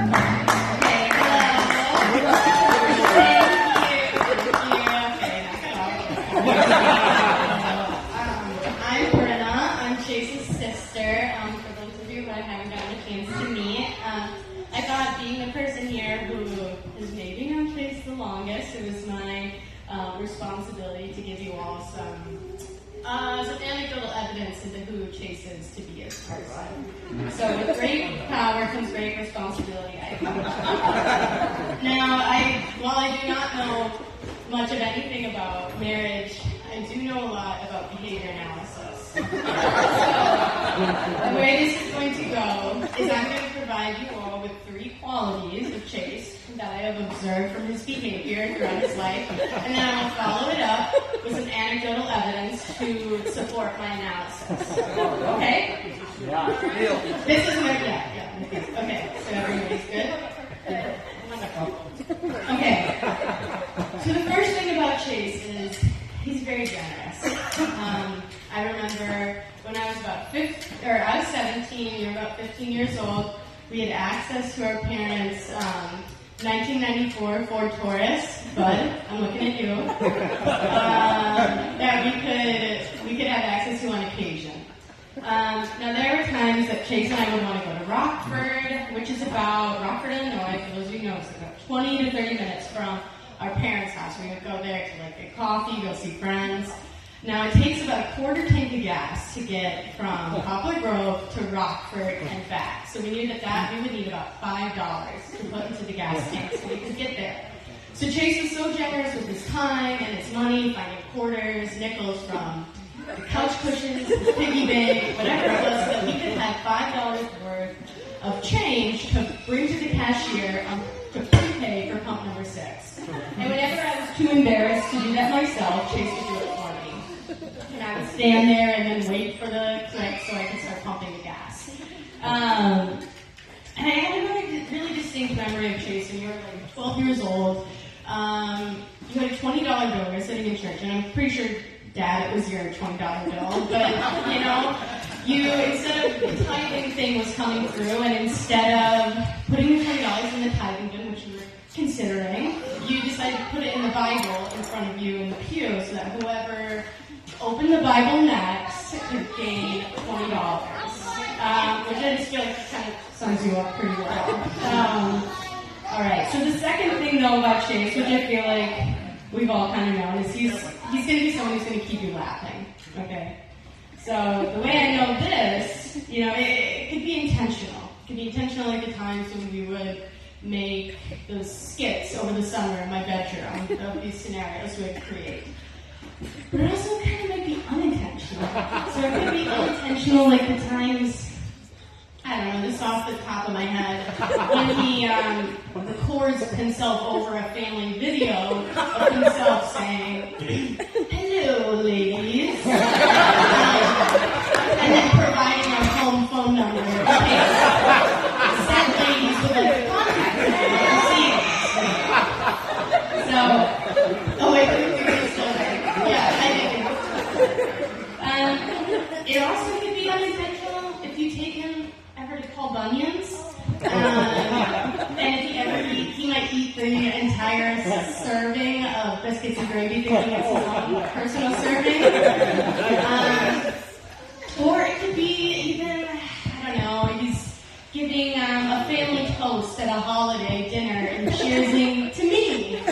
Okay, hello. Thank you. Okay, I'm Brynna. I'm Chase's sister. For those of you who I haven't gotten a chance to meet, I thought being the person here who has maybe known Chase the longest, it was my responsibility to give you all some anecdotal evidence into who Chase is to be as a person. So with great power comes great responsibility, I think. Now, while I do not know much of anything about marriage, I do know a lot about behavior analysis. So, the way this is going to go is I'm going to provide you all with 3 qualities of Chase that I have observed from his behavior throughout his life, and then I will follow it up with some anecdotal evidence to support my analysis. Okay? Yeah. This is my, yeah. Okay, so everybody's good? Okay. So the first thing about Chase is he's very generous. I remember when I was 17, you were about 15 years old, we had access to our parents' 1994 Ford Taurus, Bud, I'm looking at you, that we could have access to on occasion. Now there were times that Chase and I would want to go to Rockford, which is Rockford, Illinois, for those of you who know, it's about 20 to 30 minutes from our parents' house. We would go there to get coffee, go see friends. Now it takes about a quarter tank of gas to get from Poplar Grove to Rockford and back. So we knew that we would need about $5 to put into the gas tank so we could get there. So Chase was so generous with his time and his money, finding quarters, nickels from the couch cushions, the piggy bank, whatever it was, that we could have $5 worth of change to bring to the cashier to prepay for pump number 6. And whenever I was too embarrassed to do that myself, Chase would do it for me. And I would stand there and then wait for the click so I could start pumping the gas. And I have a really distinct memory of Chase when you were 12 years old. You had a $20 bill. We were sitting in church, and I'm pretty sure, Dad, it was your $20 bill. But, instead of the tithing thing was coming through, and instead of putting the $20 in the tithing bin, which you were considering, you decided to put it in the Bible in front of you in the pew so that whoever opened the Bible next could gain $20. Which I just feel like kind of sums you up pretty well. Alright, so the second thing though about Chase, which I feel like we've all kind of known, is he's going to be someone who's going to keep you laughing. Okay? So the way I know this, it could be intentional. It could be intentional like the times when we would make those skits over the summer in my bedroom of these scenarios we would create. But it also kind of might be unintentional. So it could be unintentional like the times, I don't know, this off the top of my head, when he records himself over a family video of himself saying, "Hello, ladies," and then providing our home phone number in case said ladies would like to contact us. So, oh wait, you're still there. Yeah, I think it also could be unintentional if you take him ever to call Bunyan's. And if he ever he might eat the entire serving of biscuits and gravy thinking it's his own personal serving. Or it could be even, I don't know, he's giving a family toast at a holiday dinner and cheersing to me. I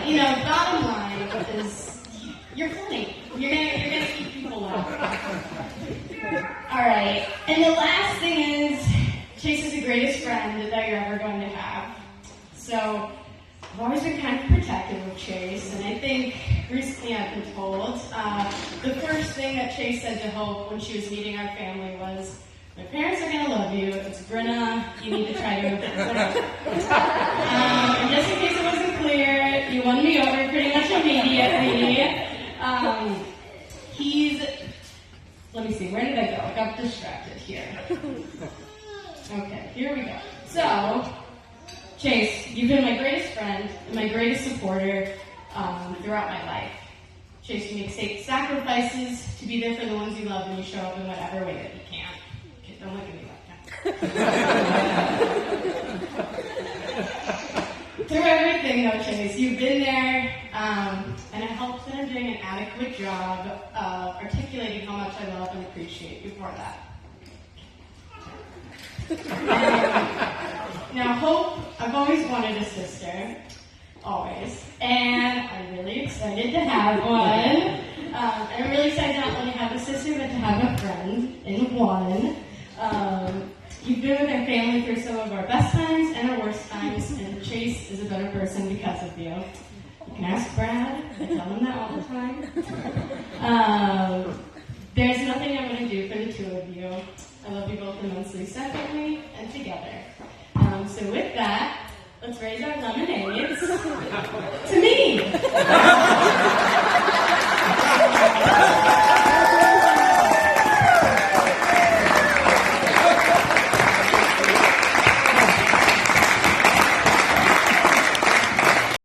don't know. Bottom line is you're funny. You're gonna keep people laughing. Alright, and the last thing is, Chase is the greatest friend that you're ever going to have. So, I've always been kind of protective of Chase, and I think recently I've been told, the first thing that Chase said to Hope when she was meeting our family was, "My parents are going to love you. It's Brynna. You need to try to whatever." And just in case it wasn't clear, you won me over pretty much immediately. Let me see, where did I go? I got distracted here. Okay, here we go. So, Chase, you've been my greatest friend and my greatest supporter throughout my life. Chase, you make sacrifices to be there for the ones you love, and you show up in whatever way that you can. Okay, don't look at me like Through everything, though, Chase, you've been there, and I hope that I'm doing an adequate job of articulating how much I love and appreciate you for that. Now, Hope, I've always wanted a sister, always, and I'm really excited to have one. I'm really excited not only to have a sister, but to have a friend in one. You've been with our family through some of our best times and our worst times, and Chase is a better person because of you. You can ask Brad, I tell him that all the time. There's nothing I'm going to do for the two of you. I love you both immensely separately and together. So with that, let's raise our lemonades to me.